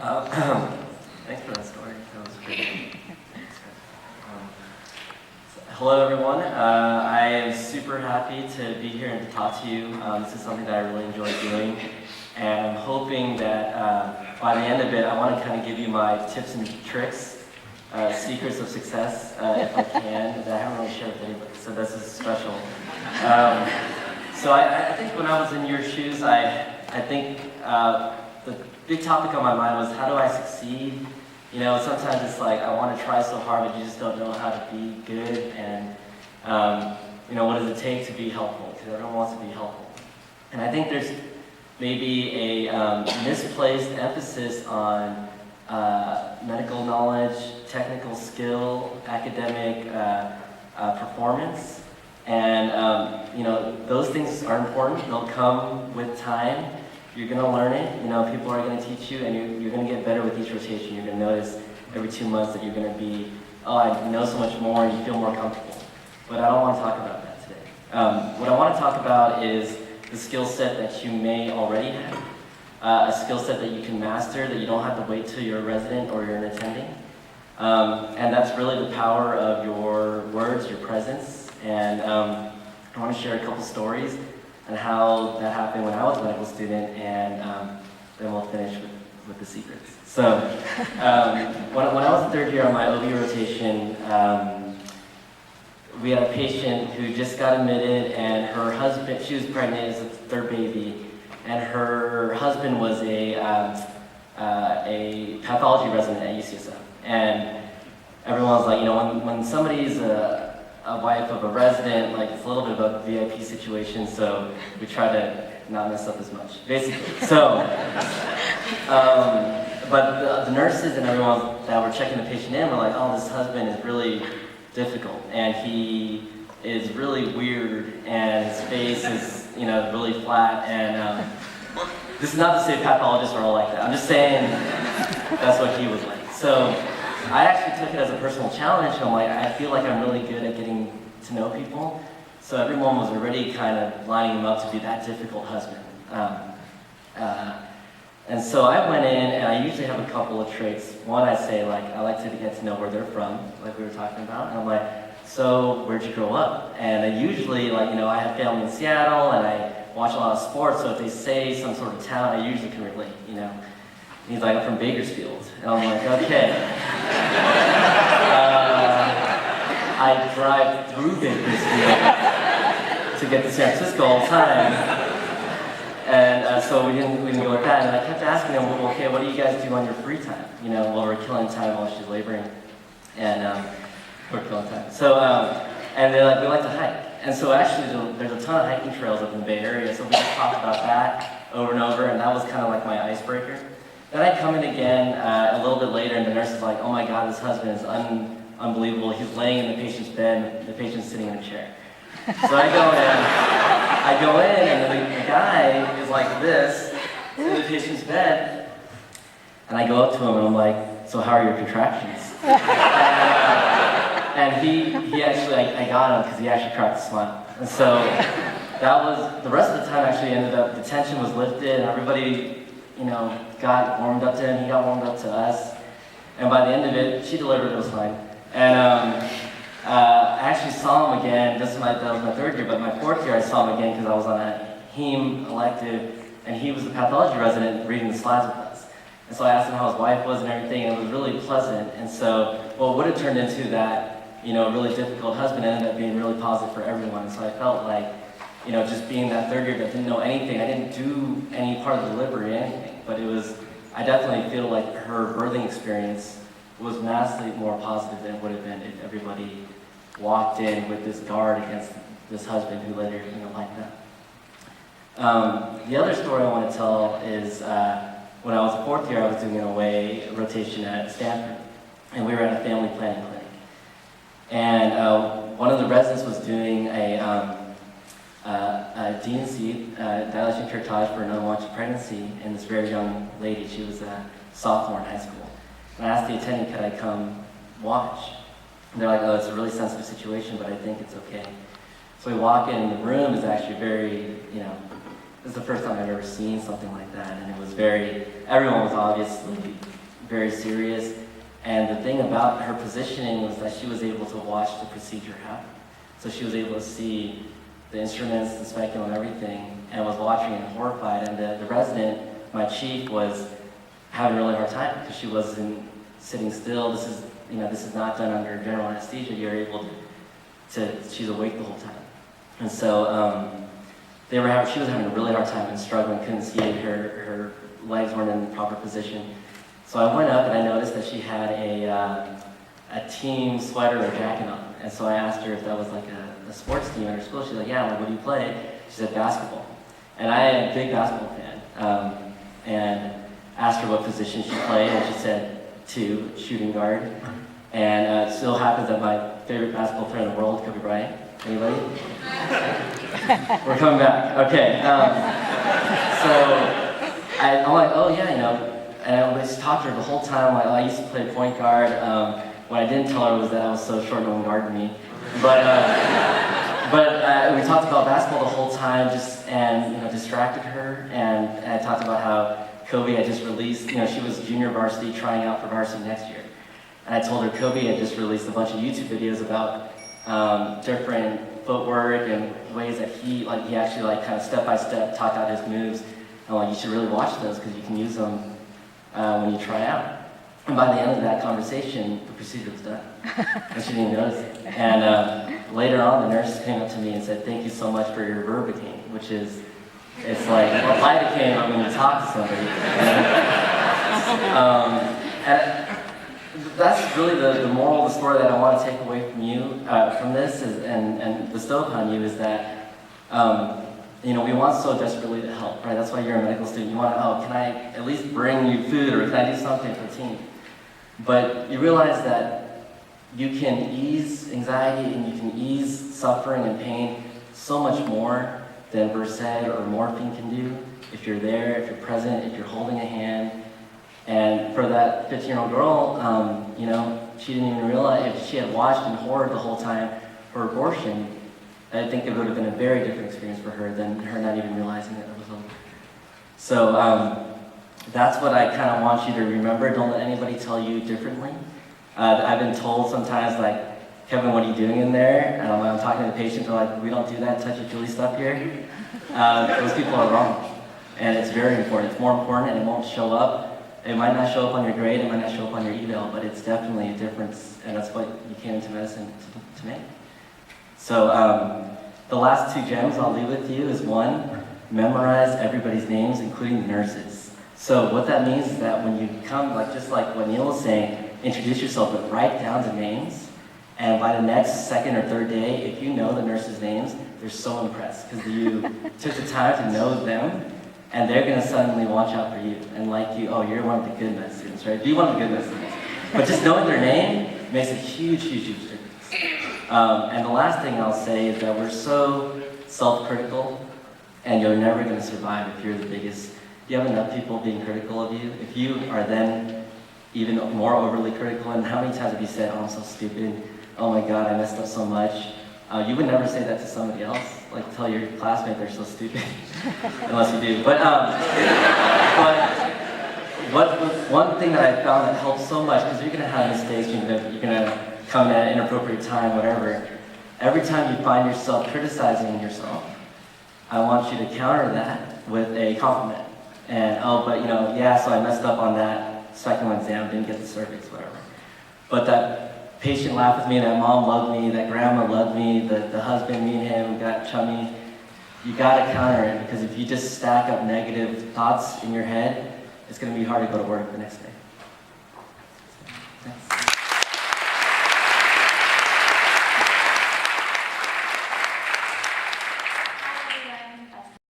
Thanks for that story. That was great. Hello, everyone. I am super happy to be here and to talk to you. This is something that I really enjoy doing, and I'm hoping that by the end of it, I want to kind of give you my tips and tricks, secrets of success, if I can, that I haven't really shared with anybody, so this is special. So I think when I was in your shoes, I think the big topic on my mind was, how do I succeed? You know, sometimes it's like, I want to try so hard, but you just don't know how to be good, and you know, what does it take to be helpful? Because everyone wants to be helpful. And I think there's maybe a misplaced emphasis on medical knowledge, technical skill, academic performance. And you know, those things are important. They'll come with time. You're going to learn it. You know, people are going to teach you, and you're going to get better with each rotation. You're going to notice every 2 months that you're going to be, oh, I know so much more, and you feel more comfortable. But I don't want to talk about that today. What I want to talk about is the skill set that you may already have, a skill set that you can master, that you don't have to wait till you're a resident or you're an attending. And that's really the power of your words, your presence. And I want to share a couple stories and how that happened when I was a medical student, and then we'll finish with the secrets. So, when I was in third year on my OB rotation, we had a patient who just got admitted, and her husband, she was pregnant, it was a third baby, and her husband was a pathology resident at UCSD. And everyone was like, you know, when somebody's a wife of a resident, like, it's a little bit of a VIP situation, so we try to not mess up as much, basically. So, but the nurses and everyone that were checking the patient in were like, oh, this husband is really difficult, and he is really weird, and his face is, you know, really flat, and this is not to say pathologists are all like that. I'm just saying that's what he was like. So I actually took it as a personal challenge. I'm like, I feel like I'm really good at getting to know people. So everyone was already kind of lining him up to be that difficult husband. And so I went in, and I usually have a couple of traits. One, I say, like, I like to get to know where they're from, like we were talking about. And I'm like, so where'd you grow up? And I usually, like, you know, I have family in Seattle, and I watch a lot of sports, so if they say some sort of town, I usually can relate, you know. He's like, I'm from Bakersfield. And I'm like, okay. I drive through Bakersfield to get to San Francisco all the time. And so we didn't go with that. And I kept asking him, well, okay, what do you guys do on your free time? You know, while we're killing time while she's laboring. And we're killing time. So, and they're like, we like to hike. And so actually, there's a ton of hiking trails up in the Bay Area. So we just talked about that over and over, and that was kind of like my icebreaker. Then I come in again a little bit later, and the nurse is like, oh my God, this husband is unbelievable. He's laying in the patient's bed, and the patient's sitting in a chair. So I go in, and the guy is like this, in the patient's bed, and I go up to him, and I'm like, so how are your contractions? And he actually, I got him, because he actually cracked a smile. And so that was, the rest of the time actually ended up, the tension was lifted, and everybody, you know, got warmed up to him, he got warmed up to us. And by the end of it, she delivered, it was fine. And I actually saw him again, that was my third year, but my fourth year I saw him again because I was on a heme elective, and he was the pathology resident reading the slides with us. And so I asked him how his wife was and everything, and it was really pleasant. And so what would have turned into that, you know, really difficult husband ended up being really positive for everyone. And so I felt like, you know, just being that third year that didn't know anything, I didn't do any part of the delivery or anything, but it was, I definitely feel like her birthing experience was massively more positive than it would have been if everybody walked in with this guard against this husband who later, you know, liked that. The other story I want to tell is when I was a fourth year, I was doing an away rotation at Stanford, and we were at a family planning clinic. And one of the residents was doing a DNC, dilation curettage for an unwanted pregnancy, and this very young lady, she was a sophomore in high school. And I asked the attending, could I come watch? And they're like, oh, it's a really sensitive situation, but I think it's okay. So we walk in, and the room is actually very, you know, This is the first time I've ever seen something like that, and it was everyone was obviously very serious. And the thing about her positioning was that she was able to watch the procedure happen. So she was able to see the instruments, the speculum, everything, and was watching it horrified. And the resident, my chief, was having a really hard time because she wasn't sitting still. This is not done under general anesthesia. You're able she's awake the whole time. And so she was having a really hard time and struggling, couldn't see it. Her legs weren't in the proper position. So I went up and I noticed that she had a team sweater or jacket on. And so I asked her if that was like a sports team at her school. She's like, yeah. I'm like, what do you play? She said, basketball. And I am a big basketball fan. And asked her what position she played, and she said 2, shooting guard. And it still happens that my favorite basketball player in the world, Kobe Bryant. Anybody? We're coming back. Okay. I'm like, oh yeah, and I always talked to her the whole time. Like, oh, I used to play point guard. What I didn't tell her was that I was so short, no one guarded me. But we talked about basketball the whole time, and distracted her. And I talked about how Kobe had just released, she was junior varsity, trying out for varsity next year. And I told her Kobe had just released a bunch of YouTube videos about different footwork and ways that he actually kind of step by step talked out his moves. And you should really watch those because you can use them when you try out. And by the end of that conversation, the procedure was done. And she didn't even notice it. And later on, the nurse came up to me and said, thank you so much for your Verbicaine, which is, it's like lidocaine when you talk to somebody. And that's really the moral of the story that I want to take away from you, from this, and bestow upon you, is that we want so desperately to help, right? That's why you're a medical student. You want to, can I at least bring you food, or can I do something for the team? But you realize that you can ease anxiety and you can ease suffering and pain so much more than Versed or morphine can do. If you're there, if you're present, if you're holding a hand. And for that 15-year-old girl, she didn't even realize, if she had watched in horror the whole time her abortion, I think it would have been a very different experience for her than her not even realizing that it was over. So that's what I kind of want you to remember. Don't let anybody tell you differently. I've been told sometimes, like, Kevin, what are you doing in there? And when I'm talking to the patient, they're like, we don't do that touchy-feely stuff here. Those people are wrong. And it's very important. It's more important, and it won't show up. It might not show up on your grade, it might not show up on your eval, but it's definitely a difference, and that's what you came into medicine to make. So the last 2 gems I'll leave with you is 1, memorize everybody's names, including the nurses. So what that means is that when you come, just like what Neil was saying, introduce yourself, but write down the names, and by the next 2nd or 3rd day, if you know the nurses' names, they're so impressed, because you took the time to know them. And they're going to suddenly watch out for you and like you. Oh, you're one of the good med students, right? Be one of the good med students. But just knowing their name makes a huge, huge, huge difference. And the last thing I'll say is that we're so self-critical, and you're never going to survive if you're the biggest. You have enough people being critical of you. If you are then even more overly critical, and how many times have you said, oh, I'm so stupid. Oh my God, I messed up so much. You would never say that to somebody else, like tell your classmate they're so stupid, unless you do. But one thing that I found that helps so much, because you're going to have mistakes, you're going to come at an inappropriate time, whatever. Every time you find yourself criticizing yourself, I want you to counter that with a compliment. And, so I messed up on that second exam, didn't get the cervix, whatever. But that patient laughed with me, that mom loved me, that grandma loved me, the husband, me and him got chummy. You gotta counter it, because if you just stack up negative thoughts in your head, it's gonna be hard to go to work the next day.